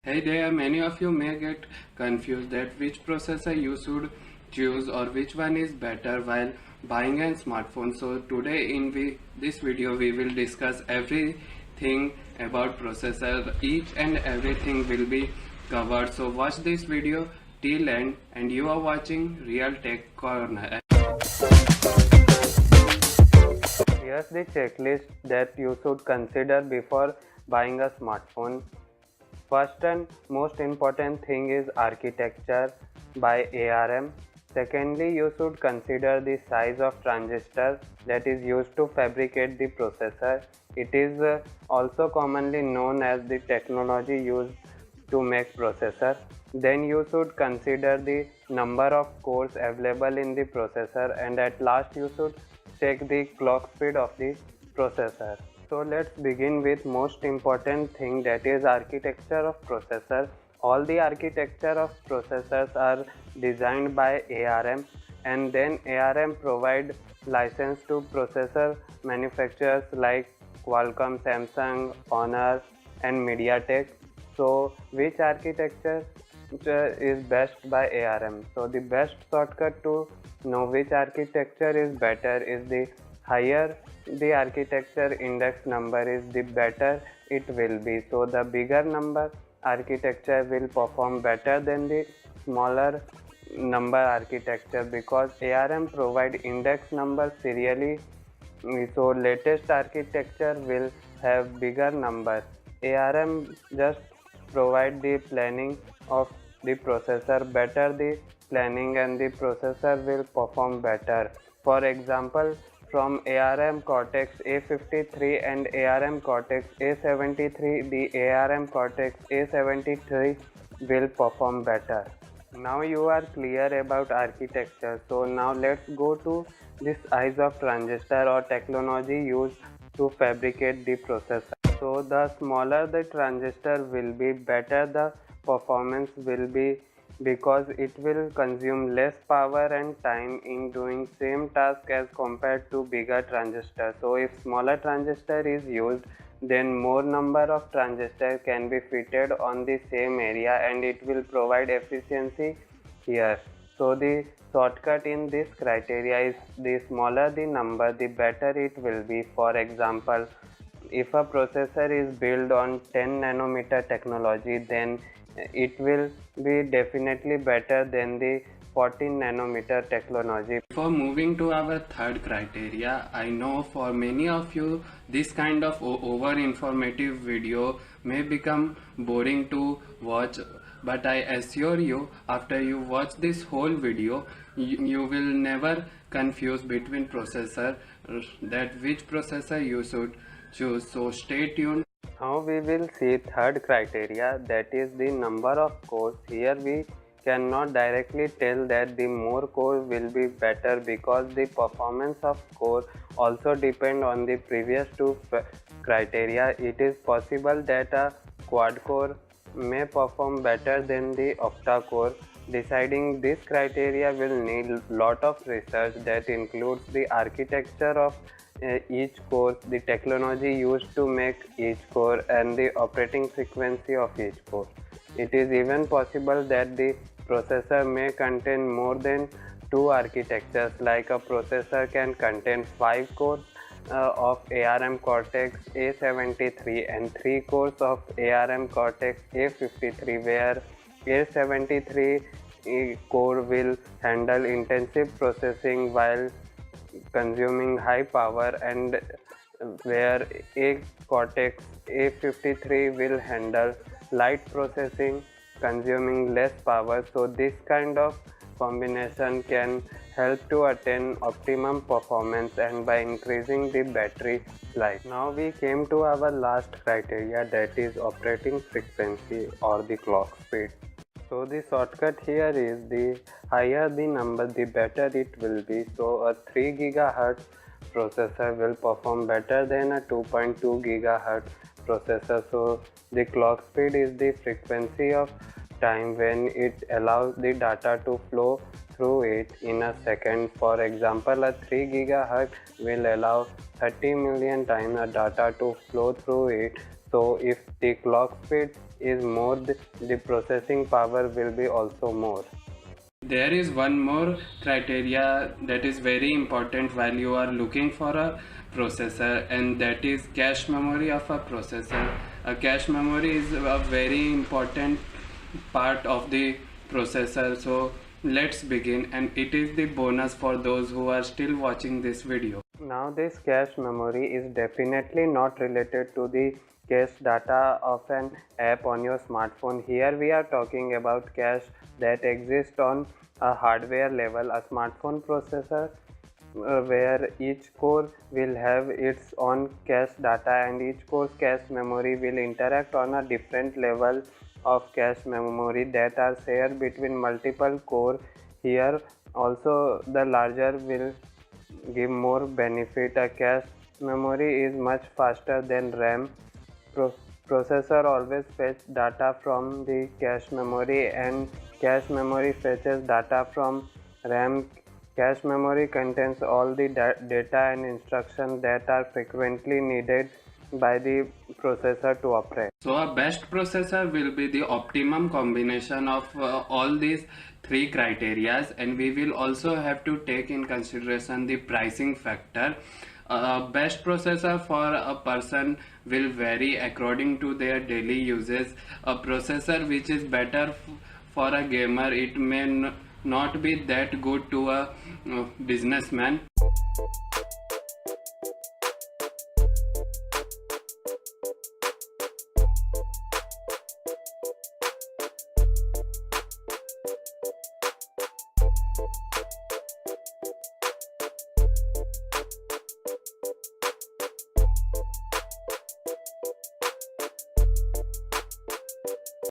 Hey there, many of you may get confused that which processor you should choose or which one is better while buying a smartphone. So today in this video we will discuss everything about processor. Each and everything will be covered. So watch this video till end and you are watching Real Tech Corner. Here's the checklist that you should consider before buying a smartphone. First and most important thing is architecture by ARM. Secondly, you should consider the size of transistor that is used to fabricate the processor. It is also commonly known as the technology used to make processor. Then you should consider the number of cores available in the processor, and at last you should check the clock speed of the processor. So let's begin with most important thing, that is architecture of processor. All the architecture of processors are designed by ARM, and then ARM provide license to processor manufacturers like Qualcomm, Samsung, Honor and MediaTek. So which architecture is best by ARM? So the best shortcut to know which architecture is better is the higher the architecture index number is, the better it will be. So the bigger number architecture will perform better than the smaller number architecture, because ARM provide index number serially. So latest architecture will have bigger number. ARM just provide the planning of the processor better, the planning, and the processor will perform better. For example, from ARM Cortex A53 and ARM Cortex A73, the ARM Cortex A73 will perform better. Now you are clear about architecture. So now let's go to the size of transistor or technology used to fabricate the processor. So the smaller the transistor will be, better the performance will be, because it will consume less power and time in doing same task as compared to bigger transistor. So if smaller transistor is used, then more number of transistors can be fitted on the same area and it will provide efficiency here. So the shortcut in this criteria is, the smaller the number, the better it will be. For example, if a processor is built on 10 nanometer technology, then it will be definitely better than the 14 nanometer technology. Before moving to our third criteria, I know for many of you this kind of over informative video may become boring to watch, but I assure you, after you watch this whole video, you will never confuse between processor, that which processor you should choose. So stay tuned. Now we will see third criteria, that is the number of cores. Here we cannot directly tell that the more core will be better, because the performance of core also depend on the previous two criteria. It is possible that a quad core may perform better than the octa core. Deciding this criteria will need lot of research that includes the architecture of each core, the technology used to make each core, and the operating frequency of each core. It is even possible that the processor may contain more than two architectures, like a processor can contain 5 cores of ARM Cortex A73 and 3 cores of ARM Cortex A53, where A73 core will handle intensive processing while consuming high power, and where a Cortex A53 will handle light processing consuming less power. So this kind of combination can help to attain optimum performance and by increasing the battery life. Now we came to our last criteria, that is operating frequency or the clock speed. So the shortcut here is, the higher the number, the better it will be. So a 3 GHz processor will perform better than a 2.2 GHz processor. So the clock speed is the frequency of time when it allows the data to flow through it in a second. For example, a 3 GHz will allow 30 million times a data to flow through it. So if the clock speed is more, the processing power will be also more. There is one more criteria that is very important while you are looking for a processor, and that is cache memory of a processor. A cache memory is a very important part of the processor. So let's begin, and it is the bonus for those who are still watching this video. Now this cache memory is definitely not related to the cache data of an app on your smartphone. Here we are talking about cache that exists on a hardware level, a smartphone processor, where each core will have its own cache data, and each core's cache memory will interact on a different level of cache memory that are shared between multiple core. Here also the larger will give more benefit. A cache memory is much faster than RAM. Pro- Processor always fetch data from the cache memory, and cache memory fetches data from RAM. Cache memory contains all the data and instructions that are frequently needed by the processor to operate. So a best processor will be the optimum combination of all these three criterias, and we will also have to take in consideration the pricing factor. Best processor for a person will vary according to their daily uses. A processor which is better for a gamer, it may not be that good to a businessman.